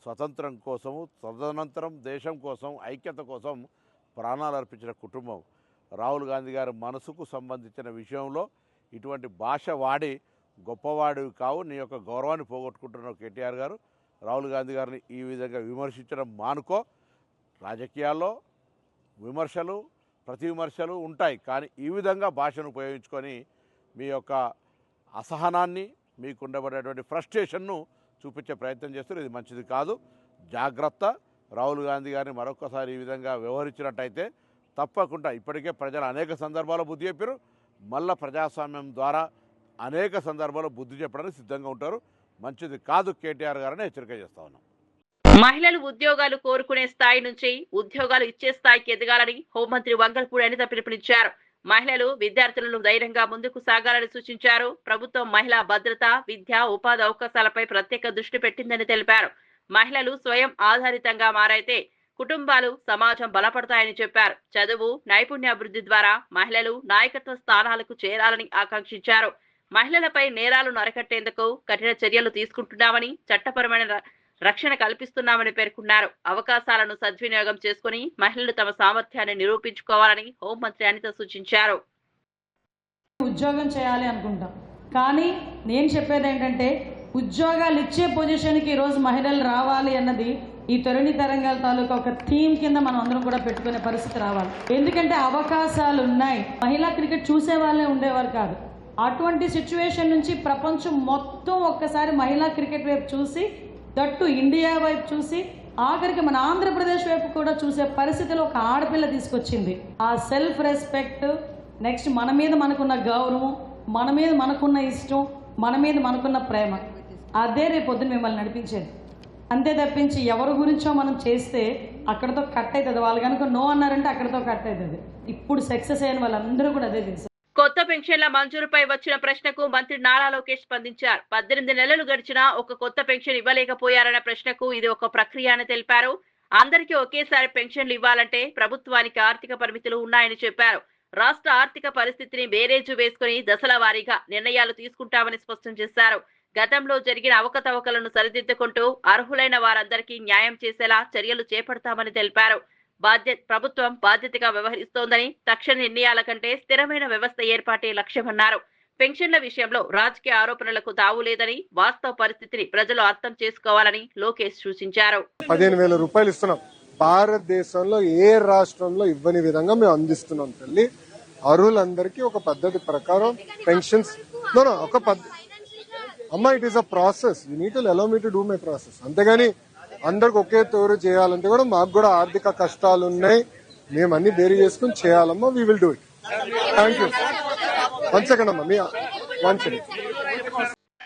S9: స్వతంత్రం కోసము, తదనంతరం దేశం కోసం, ఐక్యత కోసం ప్రాణాలు అర్పించిన కుటుంబం. రాహుల్ గాంధీ గారి మనసుకు సంబంధించిన విషయంలో ఇటువంటి భాష వాడి గొప్పవాడివి కావు, నీ యొక్క గౌరవాన్ని పోగొట్టుకుంటున్నావు కేటీఆర్ గారు. రాహుల్ గాంధీ గారిని ఈ విధంగా విమర్శించడం మానుకో. రాజకీయాల్లో విమర్శలు ప్రతి విమర్శలు ఉంటాయి, కానీ ఈ విధంగా భాషను ఉపయోగించుకొని మీ యొక్క అసహనాన్ని, మీకు ఉండబడేటువంటి ఫ్రస్ట్రేషన్ను చూపించే ప్రయత్నం చేస్తారు. ఇది మంచిది కాదు, జాగ్రత్త. రాహుల్ గాంధీ గారిని మరొకసారి ఈ విధంగా వ్యవహరించినట్టయితే తప్పకుండా, ఇప్పటికే ప్రజలు అనేక సందర్భాల్లో బుద్ధి చెప్పారు, మళ్ళా ప్రజాస్వామ్యం ద్వారా అనేక సందర్భాల్లో బుద్ధి చెప్పడానికి సిద్ధంగా ఉంటారు. మంచిది కాదు కేటీఆర్ గారిని హెచ్చరిక చేస్తా ఉన్నాం.
S1: మహిళలు ఉద్యోగాలు కోరుకునే స్థాయి నుంచి ఉద్యోగాలు ఇచ్చే స్థాయికి ఎదగాలని హోంమంత్రి వంగల్పూడి అనిత పిలుపునిచ్చారు. మహిళలు విద్యార్థులను ధైర్యంగా ముందుకు సాగాలని సూచించారు. ప్రభుత్వం మహిళా భద్రత, విద్య, ఉపాధి అవకాశాలపై ప్రత్యేక దృష్టి పెట్టిందని తెలిపారు. మహిళలు స్వయం ఆధారితంగా మారైతే కుటుంబాలు, సమాజం బలపడతాయని చెప్పారు. చదువు, నైపుణ్యాభివృద్ధి ద్వారా మహిళలు నాయకత్వ స్థానాలకు చేరాలని ఆకాంక్షించారు. మహిళలపై నేరాలను అరికట్టేందుకు కఠిన చర్యలు తీసుకుంటున్నామని, చట్టపరమైన రక్షణ కల్పిస్తున్నామని పేర్కొన్నారు. అవకాశాలను సద్వినియోగం చేసుకుని మహిళలు తమ సామర్థ్యాన్ని నిరూపించుకోవాలని హోంమంత్రి అనిత సూచించారు.
S5: ఉద్యోగం చేయాలి అనుకుంటాం, కానీ నేను చెప్పేది ఏంటంటే ఉద్యోగాలు ఇచ్చే పొజిషన్కి ఈరోజు మహిళలు రావాలి అన్నది ఈ తరుణి తరంగాల తాలూకా ఒక థీమ్ కింద మనం అందరం కూడా పెట్టుకునే పరిస్థితి రావాలి. ఎందుకంటే అవకాశాలు ఉన్నాయి. మహిళా క్రికెట్ చూసే వాళ్ళే ఉండేవారు కాదు. అటువంటి సిచ్యువేషన్ నుంచి ప్రపంచం మొత్తం ఒక్కసారి మహిళా క్రికెట్ వైపు చూసి, దట్టు ఇండియా వైపు చూసి, ఆఖరికి మన ఆంధ్రప్రదేశ్ వైపు కూడా చూసే పరిస్థితిలో ఒక ఆడపిల్ల తీసుకొచ్చింది. ఆ సెల్ఫ్ రెస్పెక్ట్, నెక్స్ట్ మన మీద మనకున్న గౌరవం, మన మీద మనకున్న ఇష్టం, మన మీద మనకున్న ప్రేమ, అదే రేపు పొద్దున మిమ్మల్ని నడిపించేది. అంతే తప్పించి ఎవరి గురించో మనం చేస్తే అక్కడతో కట్ అవుతుంది. వాళ్ళు కనుక నో అన్నారంటే అక్కడతో కట్ అవుతుంది. ఇప్పుడు సక్సెస్ అయిన వాళ్ళందరూ కూడా అదే చేశారు.
S1: కొత్త పెన్షన్ల మంజూరుపై వచ్చిన ప్రశ్నకు మంత్రి నారా లోకేష్ స్పందించారు. 18 నెలలు గడిచినా ఒక కొత్త పెన్షన్ ఇవ్వలేకపోయారన్న ప్రశ్నకు ఇది ఒక ప్రక్రియ అని తెలిపారు. అందరికీ ఒకేసారి పెన్షన్లు ఇవ్వాలంటే ప్రభుత్వానికి ఆర్థిక పరిమితులు ఉన్నాయని చెప్పారు. రాష్ట్ర ఆర్థిక పరిస్థితిని బేరేజు వేసుకుని దశల వారీగా నిర్ణయాలు తీసుకుంటామని స్పష్టం చేశారు. గతంలో జరిగిన అవకతవకలను సరిదిద్దుకుంటూ అర్హులైన వారందరికీ న్యాయం చేసేలా చర్యలు చేపడతామని తెలిపారు. ప్రభుత్వం బాధ్యతగా వ్యవహరిస్తోందని, తక్షణ నిర్ణయాల కంటే స్థిరమైన వ్యవస్థ ఏర్పాటే లక్ష్యమన్నారు. పెన్షన్ల విషయంలో రాజకీయ ఆరోపణలకు తావులేదని, వాస్తవ పరిస్థితిని ప్రజలు అర్థం చేసుకోవాలని లోకేష్ సూచించారు.
S10: 15,000 రూపాయలు ఇస్తున్నాం. భారతదేశంలో ఏ రాష్ట్రంలో ఇవ్వని విధంగా మేము అందిస్తున్నాం తల్లి. అర్హులందరికీ ఒక పద్ధతి ప్రకారం పెన్షన్స్ ఒక అమ్మా, it is a process. You need to allow me to do my process. అంతేగాని అందరికి ఒకే తోరు చేయాలంటే కూడా మాకు కూడా ఆర్థిక కష్టాలు ఉన్నాయి. మేము అన్ని బేరీ చేసుకుని చేయాలమ్మా. We will do it. Thank you. 1 second అమ్మా, మీ 1 సెకండ్.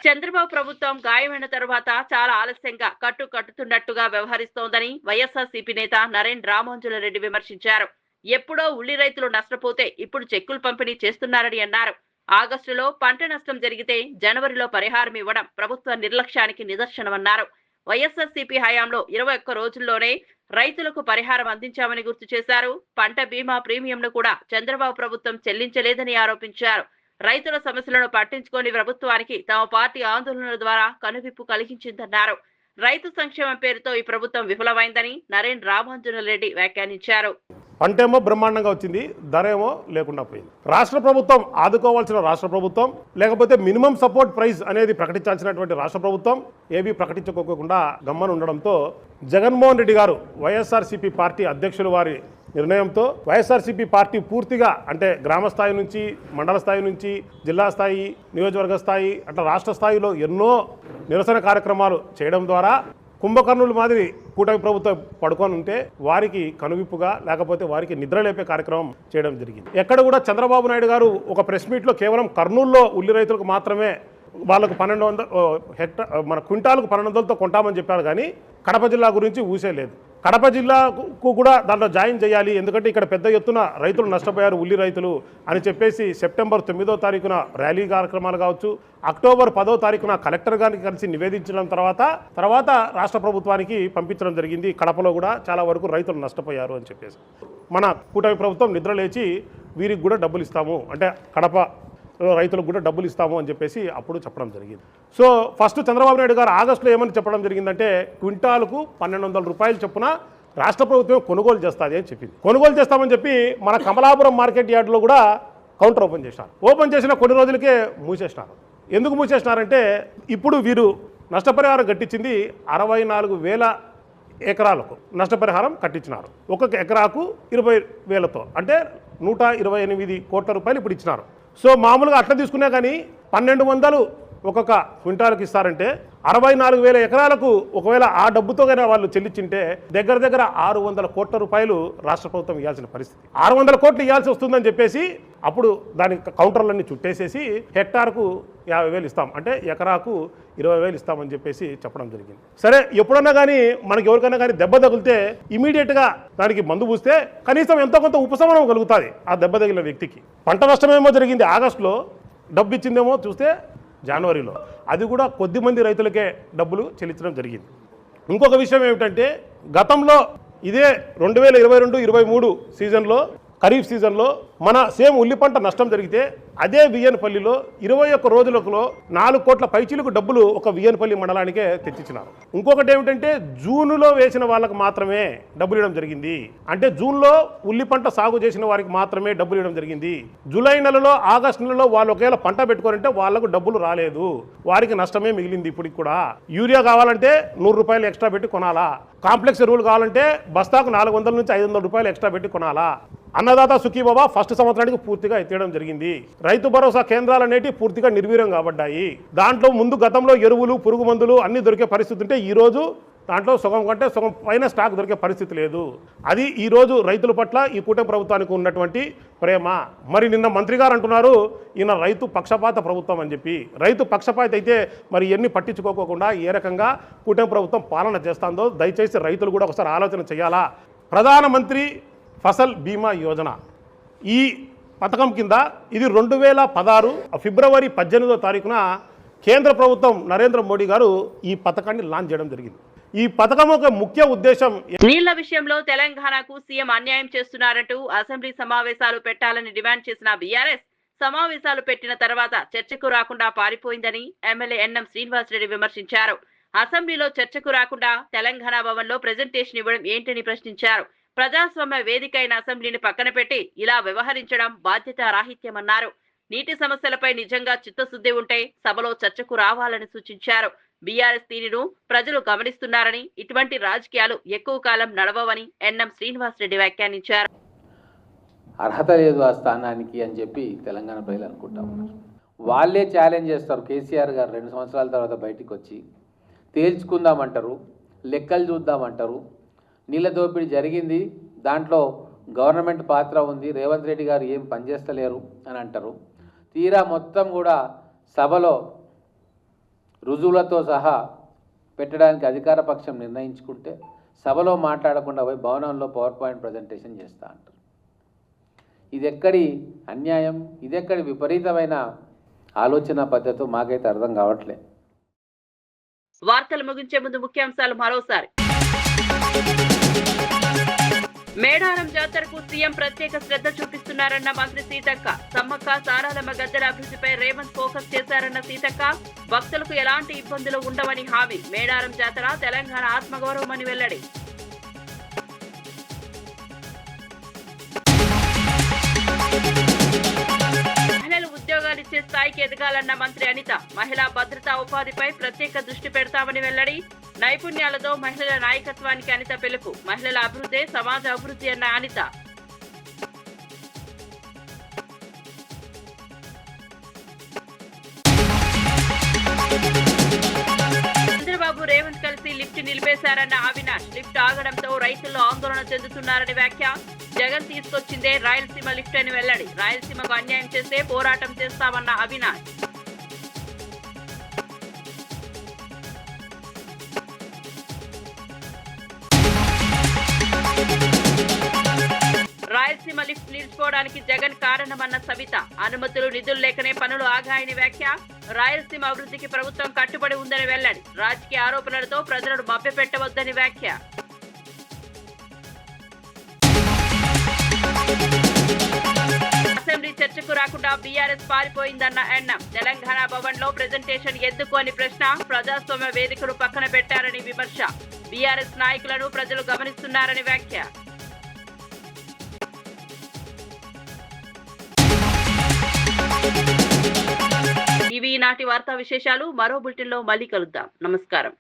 S1: చంద్రబాబు ప్రభుత్వం గాయమైన తరువాత చాలా ఆలస్యంగా కట్టుతున్నట్టుగా వ్యవహరిస్తోందని వైఎస్ఆర్సీపీ నేత నరేంద్ర రామాంజులరెడ్డి విమర్శించారు. ఎప్పుడో ఉల్లి రైతులు నష్టపోతే ఇప్పుడు చెక్కులు పంపిణీ చేస్తున్నారని అన్నారు. ఆగస్టులో పంట నష్టం జరిగితే జనవరిలో పరిహారం ఇవ్వడం ప్రభుత్వ నిర్లక్ష్యానికి నిదర్శనమన్నారు. వైఎస్ఆర్సీపీ హయాంలో 21 రోజుల్లోనే రైతులకు పరిహారం అందించామని గుర్తు చేశారు. పంట బీమా ప్రీమియంను కూడా చంద్రబాబు ప్రభుత్వం చెల్లించలేదని ఆరోపించారు. రైతుల సమస్యలను పట్టించుకోని ప్రభుత్వానికి తమ పార్టీ ఆందోళనల ద్వారా కనువిప్పు కలిగించిందన్నారు. రైతు సంక్షేమం పేరుతో ఈ ప్రభుత్వం విఫలమైందని నరేంద్ర రామాంజులరెడ్డి వ్యాఖ్యానించారు.
S4: పంటేమో బ్రహ్మాండంగా వచ్చింది, ధర ఏమో లేకుండా పోయింది. రాష్ట్ర ప్రభుత్వం ఆదుకోవాల్సిన రాష్ట్ర ప్రభుత్వం, లేకపోతే మినిమం సపోర్ట్ ప్రైస్ అనేది ప్రకటించాల్సినటువంటి రాష్ట్ర ప్రభుత్వం ఏవి ప్రకటించుకోకుండా గమ్మన ఉండడంతో జగన్మోహన్ రెడ్డి గారు వైఎస్ఆర్సీపీ పార్టీ అధ్యక్షులు వారి నిర్ణయంతో వైఎస్ఆర్సీపీ పార్టీ పూర్తిగా అంటే గ్రామ స్థాయి నుంచి, మండల స్థాయి నుంచి, జిల్లా స్థాయి, నియోజకవర్గ స్థాయి, అట్లా రాష్ట్ర స్థాయిలో ఎన్నో నిరసన కార్యక్రమాలు చేయడం ద్వారా కుంభకర్ణుల మాదిరి కూటమి ప్రభుత్వం పడుకొని ఉంటే వారికి కనువిప్పుగా, లేకపోతే వారికి నిద్రలేపే కార్యక్రమం చేయడం జరిగింది. ఎక్కడ కూడా చంద్రబాబు నాయుడు గారు ఒక ప్రెస్ మీట్లో కేవలం కర్నూలులో ఉల్లి రైతులకు మాత్రమే వాళ్ళకు 1200 మన క్వింటాలకు 1200తో కొంటామని చెప్పారు, కానీ కడప జిల్లా గురించి ఊసే లేదు. కడప జిల్లాకు కూడా దాంట్లో జాయిన్ చేయాలి, ఎందుకంటే ఇక్కడ పెద్ద ఎత్తున రైతులు నష్టపోయారు, ఉల్లి రైతులు అని చెప్పేసి సెప్టెంబర్ 9వ తారీఖున ర్యాలీ కార్యక్రమాలు కావచ్చు, అక్టోబర్ 10వ తారీఖున కలెక్టర్ గారికి కలిసి నివేదించడం తర్వాత రాష్ట్ర ప్రభుత్వానికి పంపించడం జరిగింది. కడపలో కూడా చాలా వరకు రైతులు నష్టపోయారు అని చెప్పేసి మన కూటమి ప్రభుత్వం నిద్రలేచి వీరికి కూడా డబ్బులు ఇస్తాము, అంటే కడప రైతులకు కూడా డబ్బులు ఇస్తాము అని చెప్పేసి అప్పుడు చెప్పడం జరిగింది. సో ఫస్ట్ చంద్రబాబు నాయుడు గారు ఆగస్టులో ఏమని చెప్పడం జరిగిందంటే క్వింటాలకు 1200 రూపాయలు చొప్పున రాష్ట్ర ప్రభుత్వం కొనుగోలు చేస్తుంది అని చెప్పింది. కొనుగోలు చేస్తామని చెప్పి మన కమలాపురం మార్కెట్ యార్డులో కూడా కౌంటర్ ఓపెన్ చేసినారు. ఓపెన్ చేసిన కొన్ని రోజులకే మూసేసినారు. ఎందుకు మూసేసినారంటే ఇప్పుడు వీరు నష్టపరిహారం కట్టించింది 64,000 ఎకరాలకు నష్టపరిహారం కట్టించినారు. ఒక్కొక్క ఎకరాకు 20,000తో అంటే 128 కోట్ల రూపాయలు ఇప్పుడు ఇచ్చినారు. సో మామూలుగా అట్లా తీసుకున్నా కానీ 1,200 ఒక్కొక్క క్వింటాలకు ఇస్తారంటే 64,000 ఎకరాలకు ఒకవేళ ఆ డబ్బుతో కన్నా వాళ్ళు చెల్లించింటే దగ్గర 600 కోట్ల రూపాయలు రాష్ట్ర ప్రభుత్వం ఇవ్వాల్సిన పరిస్థితి. 600 కోట్లు ఇవ్వాల్సి వస్తుందని చెప్పేసి అప్పుడు దానికి కౌంటర్లన్నీ చుట్టేసేసి హెక్టార్కు 50,000 ఇస్తాం అంటే ఎకరాకు 20,000 ఇస్తామని చెప్పేసి చెప్పడం జరిగింది. సరే, ఎప్పుడన్నా కానీ మనకి ఎవరికైనా కానీ దెబ్బ తగిలితే ఇమీడియట్గా దానికి మందు పూస్తే కనీసం ఎంతో కొంత ఉపశమనం కలుగుతుంది ఆ దెబ్బ తగిలిన వ్యక్తికి. పంట నష్టమేమో జరిగింది ఆగస్టులో, డబ్బు ఇచ్చిందేమో చూస్తే జనవరిలో. అది కూడా కొద్ది మంది రైతులకే డబ్బులు చెల్లించడం జరిగింది. ఇంకొక విషయం ఏమిటంటే గతంలో ఇదే 2022-23 సీజన్లో ఖరీఫ్ సీజన్లో మన సేమ్ ఉల్లి పంట నష్టం జరిగితే అదే వియ్యనపల్లిలో 21 రోజులలో 4 కోట్ల పైచీలకు డబ్బులు ఒక వియ్యనపల్లి మండలానికే తెచ్చిచ్చినారు. ఇంకొకటి ఏమిటంటే జూన్లో వేసిన వాళ్ళకి మాత్రమే డబ్బులు ఇవ్వడం జరిగింది. అంటే జూన్లో ఉల్లి పంట సాగు చేసిన వారికి మాత్రమే డబ్బులు ఇవ్వడం జరిగింది. జూలై నెలలో ఆగస్టు నెలలో వాళ్ళు ఒకవేళ పంట పెట్టుకోరంటే వాళ్లకు డబ్బులు రాలేదు, వారికి నష్టమే మిగిలింది. ఇప్పటికి కూడా యూరియా కావాలంటే 100 రూపాయలు ఎక్స్ట్రా పెట్టి కొనాలా, కాంప్లెక్స్ ఎరువులు కావాలంటే బస్తాకు 400 నుంచి 500 రూపాయలు ఎక్స్ట్రా పెట్టి కొనాలా. అన్నదాత సుఖీబాబా ఫస్ట్ సంవత్సరానికి పూర్తిగా ఎత్తేయడం జరిగింది. రైతు భరోసా కేంద్రాలు అనేవి పూర్తిగా నిర్వీర్యం కాబడ్డాయి. దాంట్లో ముందు గతంలో ఎరువులు పురుగు మందులు అన్నీ దొరికే పరిస్థితి ఉంటే ఈరోజు దాంట్లో సగం కంటే సగం పైన స్టాక్ దొరికే పరిస్థితి లేదు. అది ఈరోజు రైతుల పట్ల ఈ కూటమి ప్రభుత్వానికి ఉన్నటువంటి ప్రేమ. మరి నిన్న మంత్రి గారు అంటున్నారు ఈయన రైతు పక్షపాత ప్రభుత్వం అని చెప్పి. రైతు పక్షపాత అయితే మరి ఎన్ని పట్టించుకోకుండా ఏ రకంగా కూటమి ప్రభుత్వం పాలన చేస్తుందో దయచేసి రైతులు కూడా ఒకసారి ఆలోచన చేయాలా. ప్రధానమంత్రి ఫసల్ బీమా యోజన ఈ పథకం కింద ఇది 2016 ఫిబ్రవరి 18వ తారీఖున కేంద్ర ప్రభుత్వం నరేంద్ర మోడీ గారు ఈ పథకాన్ని లాంచ్ చేయడం జరిగింది. ఈ పథకం ఒక ముఖ్య ఉద్దేశం
S1: నీళ్ల విషయంలో తెలంగాణకు సీఎం అన్యాయం చేస్తున్నారంటూ అసెంబ్లీ సమావేశాలు పెట్టాలని డిమాండ్ చేసిన బీఆర్ఎస్ సమావేశాలు పెట్టిన తర్వాత చర్చకు రాకుండా పారిపోయిందని ఎమ్మెల్యే ఎన్ఎం శ్రీనివాసరెడ్డి విమర్శించారు. అసెంబ్లీలో చర్చకు రాకుండా తెలంగాణ భవన్లో ప్రెజెంటేషన్ ఇవ్వడం ఏంటని ప్రశ్నించారు. ప్రజాస్వామ్య వేదిక అయిన అసెంబ్లీని పక్కన పెట్టి ఇలా వ్యవహరించడం బాధ్యత రాహిత్యమన్నారు. నీటి సమస్యలపై నిజంగా చిత్తశుద్ధి ఉంటే సభలో చర్చకు రావాలని సూచించారు. బీఆర్ఎస్ తీరును ప్రజలు గమనిస్తున్నారని, ఇటువంటి రాజకీయాలు ఎక్కువ కాలం నడవవని ఎన్ఎం శ్రీనివాసరెడ్డి వ్యాఖ్యానించారు.
S11: అర్హత లేదు ఆ స్థానానికి అని చెప్పి తెలంగాణ ప్రజలు అనుకుంటా ఉన్నారు. వాళ్ళే ఛాలెంజ్ చేస్తారు. కేసీఆర్ గారు 2 సంవత్సరాల తర్వాత బయటికి వచ్చి తేల్చుకుందామంటారు, లెక్కలు చూద్దామంటారు. నీళ్ళ దోపిడీ జరిగింది, దాంట్లో గవర్నమెంట్ పాత్ర ఉంది, రేవంత్ రెడ్డి గారు ఏం పనిచేస్తలేరు అని అంటారు. తీరా మొత్తం కూడా సభలో రుజువులతో సహా పెట్టడానికి అధికార పక్షం నిర్ణయించుకుంటే సభలో మాట్లాడకుండా పోయి భవనంలో పవర్ పాయింట్ ప్రజెంటేషన్ చేస్తా అంటారు. ఇదెక్కడి అన్యాయం, ఇదెక్కడి విపరీతమైన ఆలోచన పద్ధతి మాకైతే అర్థం కావట్లే.
S1: వార్తలు ముగించే ముందు ముఖ్యాంశాలు మరోసారి. మేడారం జాతరకు సీఎం ప్రత్యేక శ్రద్ధ చూపిస్తున్నారన్న మంత్రి సీతక్క. సమ్మక్క సారాలమ్మ గద్దెల అభివృద్ధిపై రేవంత్ ఫోకస్ చేశారన్న సీతక్క. భక్తులకు ఎలాంటి ఇబ్బందులు ఉండవని హామీ. మేడారం జాతర తెలంగాణ ఆత్మగౌరవమని వెల్లడి. మహిళలు ఉద్యోగాలిచ్చే స్థాయికి ఎదగాలన్న మంత్రి అనిత. మహిళా భద్రతా ఉపాధిపై ప్రత్యేక దృష్టి పెడతామని వెల్లడి. నైపుణ్యాలతో మహిళల నాయకత్వానికి అనిత పిలుపు. మహిళల అభివృద్ధి సమాజ అభివృద్ధి అన్న అనిత. చంద్రబాబు రేవంత్ కలిసి లిఫ్ట్ నిలిపేశారన్న అవినాష్. లిఫ్ట్ ఆగడంతో రైతుల్లో ఆందోళన చెందుతున్నారని వ్యాఖ్య. జగన్ తీసుకొచ్చిందే రాయలసీమ లిఫ్ట్ అని వెల్లడి. రాయలసీమకు అన్యాయం చేస్తే పోరాటం చేస్తామన్న అవినాష్. రాయలసీమ లిఫ్ట్ నిలిచిపోవడానికి జగన్ కారణమన్న సవిత. అనుమతులు నిధులు లేకనే పనులు ఆగాయని వ్యాఖ్య. రాయలసీమ అభివృద్ధికి ప్రభుత్వం కట్టుబడి ఉందని వెల్లడి. రాజకీయ ఆరోపణలతో ప్రజలను మభ్యపెట్టవద్దని వ్యాఖ్య. అసెంబ్లీ చర్చకు రాకుండా బీఆర్ఎస్ పారిపోయిందన్న ఎన్ఎం. తెలంగాణ భవన్ లో ప్రెజెంటేషన్ ఎందుకు అని ప్రశ్న. ప్రజాస్వామ్య వేదికను పక్కన పెట్టారని విమర్శ. బీఆర్ఎస్ నాయకులను ప్రజలు గమనిస్తున్నారని వ్యాఖ్య. ఈనాటి వార్తా విశేషాలు. మరో బులెటిన్లో మళ్ళీ కలుద్దాం. నమస్కారం.